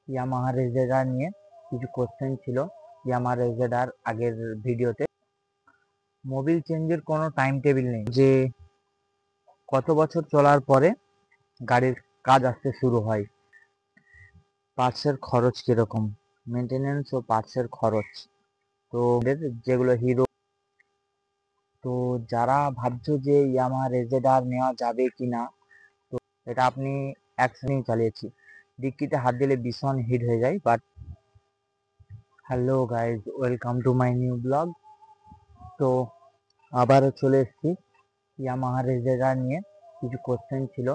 Yamaha রেজেডার নিয়ে কিছু question ছিল ইয়ামাহা রেজেডার আগের ভিডিওতে। মোবিল চেঞ্জের কোনো টাইম টেবিল নেই, যে কত বছর চলার পরে গাড়ির কাজ আসতে শুরু হয়, পার্টসের খরচ কিরকম, মেনটেনেন্স ও পার্টসের খরচ। তো যেগুলো হিরো, তো যারা ভাবছো যে ইয়ামাহা রেজেডার নেওয়া যাবে কি না, তো এটা আপনি একসাথেই চালিয়েছি, ডিক্কিতে হাত দিলে ভীষণ হিট হয়ে যায়। But hello guys, welcome to my new blog. তো আবারও চলে এসেছি ইয়ামাহা রেজেডার নিয়ে কিছু কোশ্চেন ছিল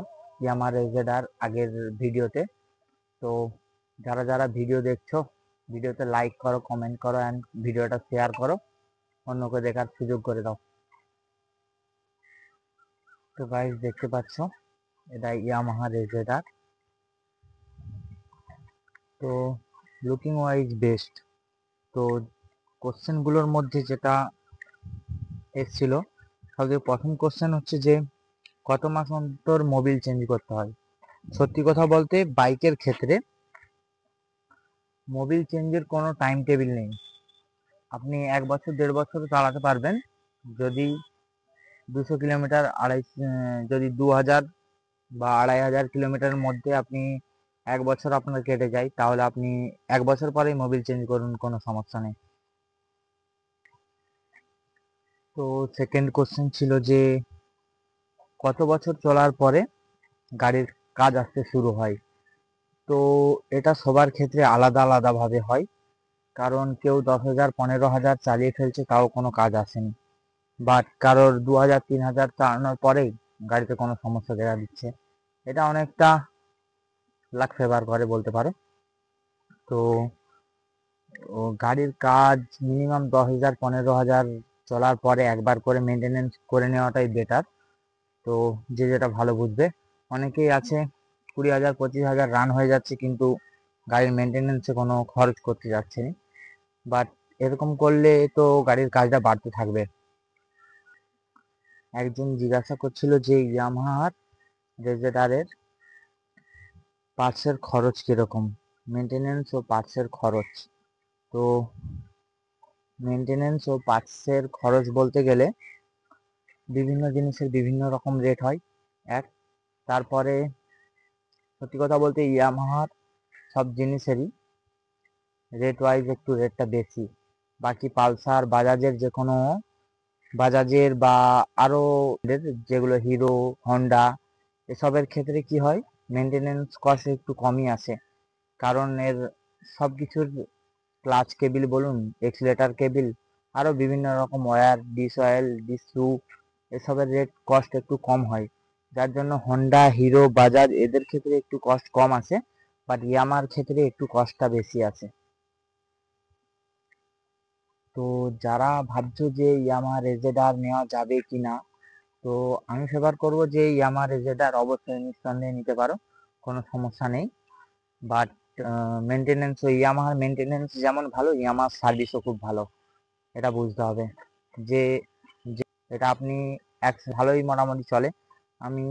ইয়ামাহা রেজেডার আগের ভিডিওতে। তো যারা যারা ভিডিও দেখছো, ভিডিওতে লাইক করো, কমেন্ট করো অ্যান্ড ভিডিওটা শেয়ার করো, অন্যকে দেখার সুযোগ করে দাও। তো গাইজ দেখতে পাচ্ছ, এটা ইয়ামাহা রেজেডার। তো লুকিং ওয়াইজ বেস্ট। তো কোশ্চেনগুলোর মধ্যে যেটা এসেছিল, সবথেকে প্রথম কোশ্চেন হচ্ছে যে কত মাস অন্তর মোবিল চেঞ্জ করতে হয়। সত্যি কথা বলতে বাইকের ক্ষেত্রে মোবিল চেঞ্জের কোনো টাইম টেবিল নেই। আপনি 1 বছর 1.5 বছর চালাতে পারবেন, যদি 200 কিলোমিটার যদি 2000 বা 2500 কিলোমিটারের মধ্যে আপনি 1 বছর আপনার কেটে যায়, তাহলে আপনি 1 বছর পরেই মোবিল চেঞ্জ করুন, কোনো সমস্যা নেই। তো সেকেন্ড কোশ্চেন ছিল যে কত বছর চলার পরে গাড়ির কাজ আসতে শুরু হয়। তো এটা সবার ক্ষেত্রে আলাদা আলাদাভাবে হয়, কারণ কেউ 10,000 15,000 চালিয়ে ফেলছে, তাও কোনো কাজ আসেনি। বাট কারোর 2,000 3,000 চালানোর পরেই গাড়িতে কোনো সমস্যা দেখা দিচ্ছে। এটা অনেকটা লাক ফেভার করে বলতে পারো। তো গাড়ির কাজ মিনিমাম 10,000 15,000 চলার পরে একবার করে মেনটেনেন্স করে নেওয়াটাই বেটার। তো যে যেটা ভালো বুঝবে। অনেকেই আছে 20,000 25,000 রান হয়ে যাচ্ছে, কিন্তু গাড়ির মেনটেনেন্সে কোনো খরচ করতে যাচ্ছে না। বাট এরকম করলে তো গাড়ির কাজটা বাড়তে থাকবে। একজন জিজ্ঞাসা করছিল যে ইয়ামাহার রেজেডারের পার্টসের খরচ কিরকম, মেনটেনেন্স ও পার্টসের খরচ। তো মেনটেনেন্স ও পার্টসের খরচ বলতে গেলে বিভিন্ন জিনিসের বিভিন্ন রকম রেট হয়। তারপরে সত্যি কথা বলতে ইয়ামাহার সব জিনিসেরই রেট ওয়াইজ একটু রেটটা বেশি। বাকি পালসার, বাজাজের বা আরো যেগুলো হিরো, হন্ডা, এসবের ক্ষেত্রে কি হয়, মেনটেনেন্স কস্ট একটু কমই আসে, কারণ এর সব কিছুর ক্লাচ কেবিল বলুন, এক্সিলেটার কেবিল, আরো বিভিন্ন রকম ওয়্যার, ডিস অয়েল, ডিস শু, এসবের রেট কস্ট একটু কম হয়। যার জন্য হন্ডা, হিরো, বাজাজ এদের ক্ষেত্রে একটু কস্ট কম আসে, বাট ইয়ামার ক্ষেত্রে একটু কস্টটা বেশি আছে। তো যারা ভাবছো যে ইয়ামাহা রেজেডার নেওয়া যাবে কি না, তো আমি ফেভার করবো যে ইয়ামাহা রেজেডার অবশ্যই নিঃসন্দেহে নিতে পারো, কোনো সমস্যা নেই। বাট মেনটেনেন্স, ওই ইয়ামাহার মেনটেনেন্স যেমন ভালো, ইয়ামাহার সার্ভিসও খুব ভালো, এটা বুঝতে হবে। যে যে এটা আপনি ভালোই মোটামুটি চলে। আমি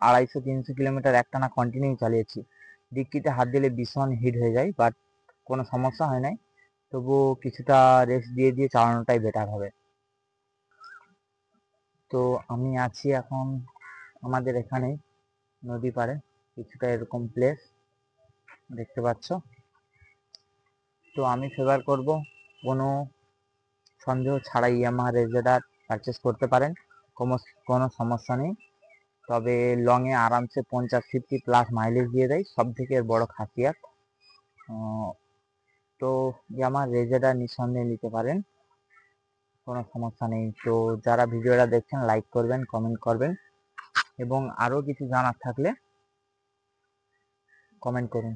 250-300 কিলোমিটার একটানা কন্টিনিউ চালিয়েছি, ডিক্কিতে হাত দিলে ভীষণ হিট হয়ে যায়, বাট কোনো সমস্যা হয় নাই। তবুও কিছুটা রেস্ট দিয়ে দিয়ে চালানোটাই বেটার হবে। তো আমি আছি এখন আমাদের এখানে নদী পাড়ে, কিছুটা এরকম প্লেস দেখতে পাচ্ছ। তো আমি ফেভার করব কোনো সন্দেহ ছাড়াই ইয়ামাহা রেজেডার পারচেস করতে পারেন, কোনো কোনো সমস্যা নেই। তবে লংয়ে আরামসে 50-50+ মাইলেজ দিয়ে দেয়, সব থেকে এর বড় খাসিয়াত। তো ইয়ামাহা রেজেডার নিঃসন্দেহে নিতে পারেন, কোনো সমস্যা নেই। তো যারা ভিডিওটা দেখছেন লাইক করবেন, কমেন্ট করবেন, এবং আরও কিছু জানার থাকলে কমেন্ট করুন।